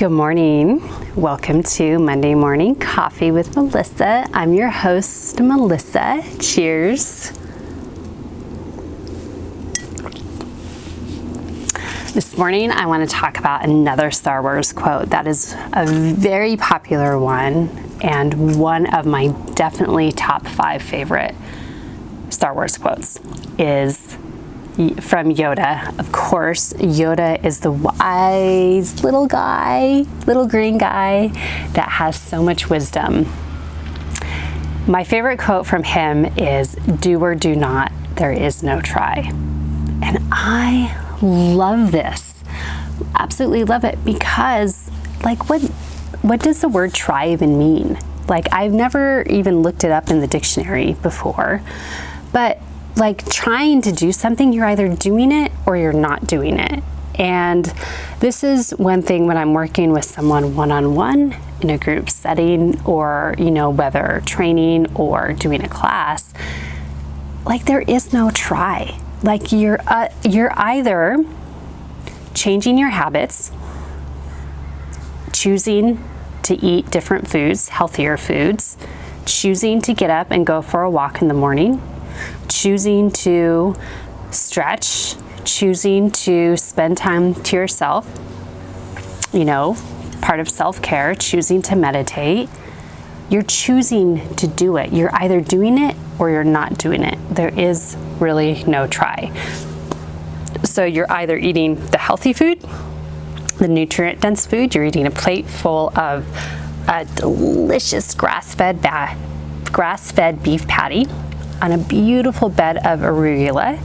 Good morning. Welcome to Monday Morning Coffee with Melissa. I'm your host, Melissa. Cheers. This morning, I want to talk about another Star Wars quote that is a very popular one and one of my definitely top 5 favorite Star Wars quotes is from Yoda. Of course, Yoda is the wise little guy, little green guy that has so much wisdom. My favorite quote from him is, "Do or do not, there is no try." And I love this. Absolutely love it because, what does the word try even mean? I've never even looked it up in the dictionary before, but trying to do something, you're either doing it or you're not doing it. And this is one thing when I'm working with someone one-on-one in a group setting, or, whether training or doing a class, there is no try. You're either changing your habits, choosing to eat different foods, healthier foods, choosing to get up and go for a walk in the morning, choosing to stretch, choosing to spend time to yourself, part of self-care, choosing to meditate. You're choosing to do it. You're either doing it or you're not doing it. There is really no try. So you're either eating the healthy food, the nutrient-dense food. You're eating a plate full of a delicious grass-fed beef patty on a beautiful bed of arugula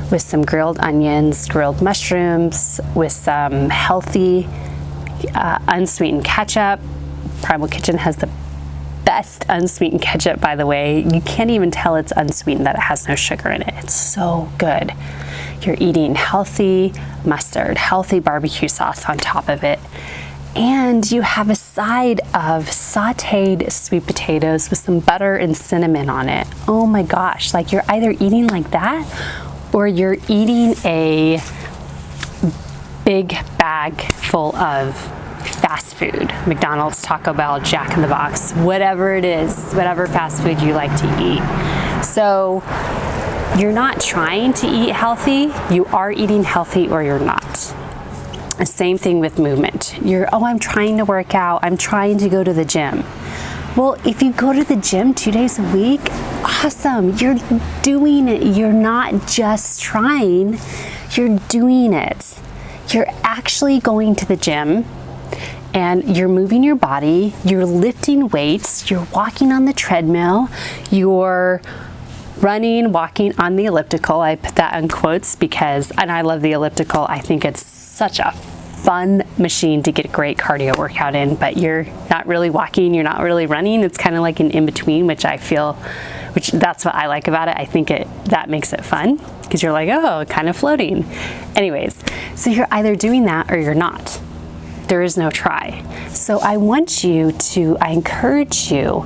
with some grilled onions, grilled mushrooms, with some healthy unsweetened ketchup. Primal Kitchen has the best unsweetened ketchup, by the way. You can't even tell it's unsweetened, that it has no sugar in it. It's so good. You're eating healthy mustard, healthy barbecue sauce on top of it. And you have a side of sauteed sweet potatoes with some butter and cinnamon on it. Oh my gosh, you're either eating like that or you're eating a big bag full of fast food. McDonald's, Taco Bell, Jack in the Box, whatever it is, whatever fast food you like to eat. So you're not trying to eat healthy, you are eating healthy or you're not. Same thing with movement. I'm trying to work out, I'm trying to go to the gym. Well, if you go to the gym 2 days a week, awesome, you're doing it. You're not just trying, you're doing it. You're actually going to the gym and you're moving your body, you're lifting weights, you're walking on the treadmill, you're running, walking on the elliptical. I put that in quotes and I love the elliptical. I think it's such a fun machine to get a great cardio workout in, but you're not really walking, you're not really running. It's kind of like an in-between, which that's what I like about it. I think that makes it fun because you're kind of floating. Anyways, so you're either doing that or you're not. There is no try. So I encourage you,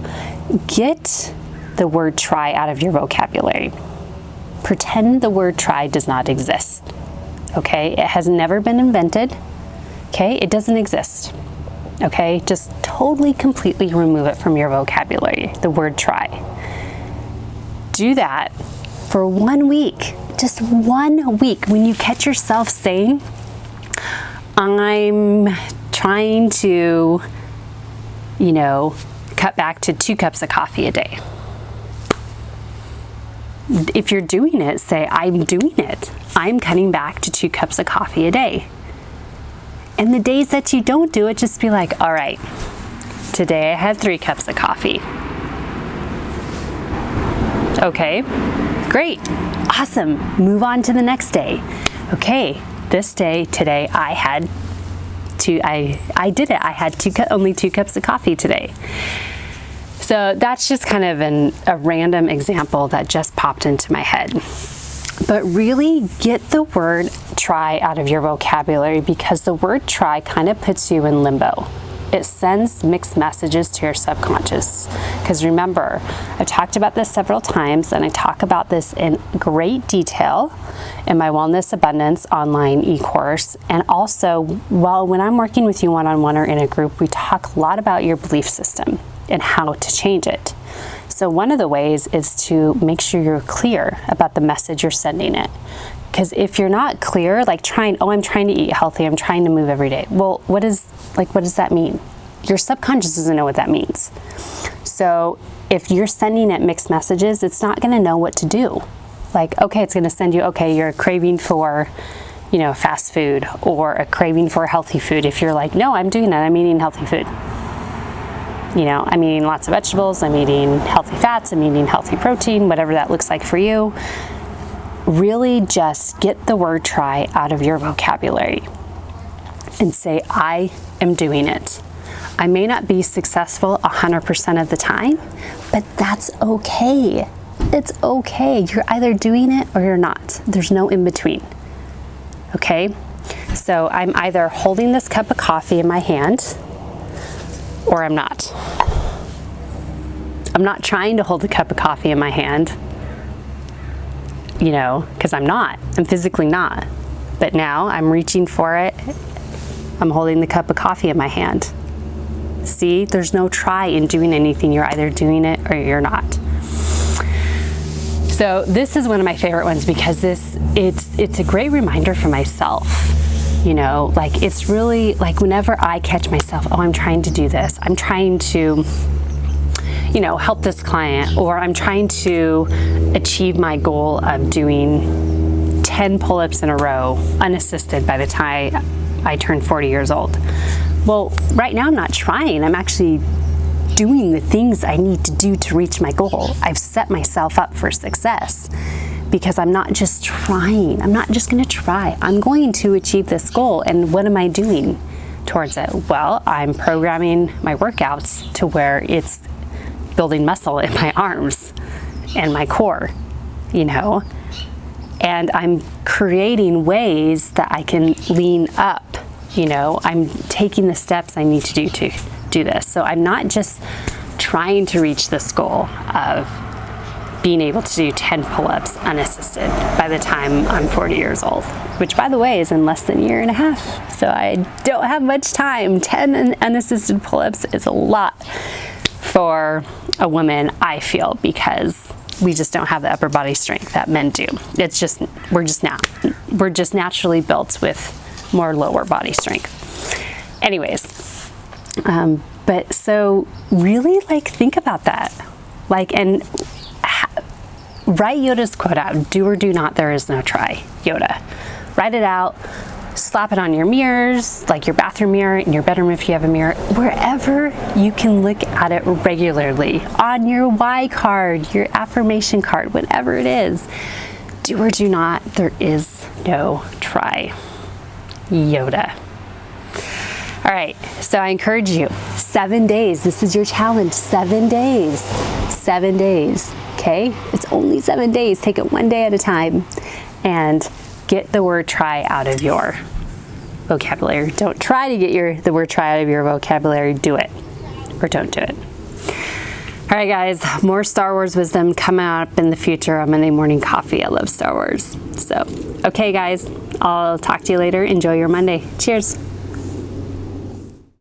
get the word try out of your vocabulary. Pretend the word try does not exist. Okay, it has never been invented. Okay, it doesn't exist. Okay, just totally, completely remove it from your vocabulary, the word try. Do that for 1 week, just 1 week. When you catch yourself saying, I'm trying to, cut back to 2 cups of coffee a day. If you're doing it, say, I'm doing it. I'm cutting back to 2 cups of coffee a day. And the days that you don't do it, just be like, all right, today I had 3 cups of coffee. Okay, great, awesome. Move on to the next day. Okay, today I had I did it. I had only 2 cups of coffee today. So that's just kind of a random example that just popped into my head. But really get the word try out of your vocabulary, because the word try kind of puts you in limbo. it sends mixed messages to your subconscious. Because remember, I've talked about this several times, and I talk about this in great detail in my Wellness Abundance online e-course. And also, when I'm working with you one-on-one or in a group, we talk a lot about your belief system and how to change it. So one of the ways is to make sure you're clear about the message you're sending it. Because if you're not clear, like I'm trying to eat healthy, I'm trying to move every day. Well, what does that mean? Your subconscious doesn't know what that means. So if you're sending it mixed messages, it's not going to know what to do. Like, okay, it's going to send you, okay, you're craving for, fast food, or a craving for healthy food. If you're like, no, I'm doing that, I'm eating healthy food. I'm eating lots of vegetables, I'm eating healthy fats, I'm eating healthy protein, whatever that looks like for you. Really just get the word try out of your vocabulary and say, I am doing it. I may not be successful 100% of the time, but that's okay. It's okay. You're either doing it or you're not. There's no in between. Okay? So I'm either holding this cup of coffee in my hand or I'm not. I'm not trying to hold a cup of coffee in my hand, because I'm not. I'm physically not. But now I'm reaching for it. I'm holding the cup of coffee in my hand. See, there's no try in doing anything. You're either doing it or you're not. So this is one of my favorite ones because it's a great reminder for myself. It's really like whenever I catch myself, I'm trying to do this. I'm trying to, help this client, or I'm trying to achieve my goal of doing 10 pull-ups in a row unassisted by the time I turn 40 years old. Well, right now I'm not trying. I'm actually doing the things I need to do to reach my goal. I've set myself up for success because I'm not just trying. I'm not just going to try. I'm going to achieve this goal. And what am I doing towards it? Well, I'm programming my workouts to where it's building muscle in my arms and my core, and I'm creating ways that I can lean up. I'm taking the steps I need to do this. So I'm not just trying to reach this goal of being able to do 10 pull-ups unassisted by the time I'm 40 years old, which by the way is in less than a year and a half. So I don't have much time. 10 unassisted pull-ups is a lot for a woman, I feel, because we just don't have the upper body strength that men do. We're just naturally built with more lower body strength. Anyways, but so really think about that. And write Yoda's quote out, do or do not, there is no try, Yoda. Write it out, slap it on your mirrors, like your bathroom mirror, in your bedroom if you have a mirror, wherever you can look at it regularly, on your why card, your affirmation card, whatever it is. Do or do not, there is no try, Yoda. All right, so I encourage you, 7 days. This is your challenge, 7 days. 7 days, okay? It's only 7 days. Take it one day at a time and get the word try out of your vocabulary. Don't try to get the word try out of your vocabulary. Do it or don't do it. All right, guys, more Star Wars wisdom coming up in the future on Monday Morning Coffee. I love Star Wars. So, okay, guys, I'll talk to you later. Enjoy your Monday. Cheers.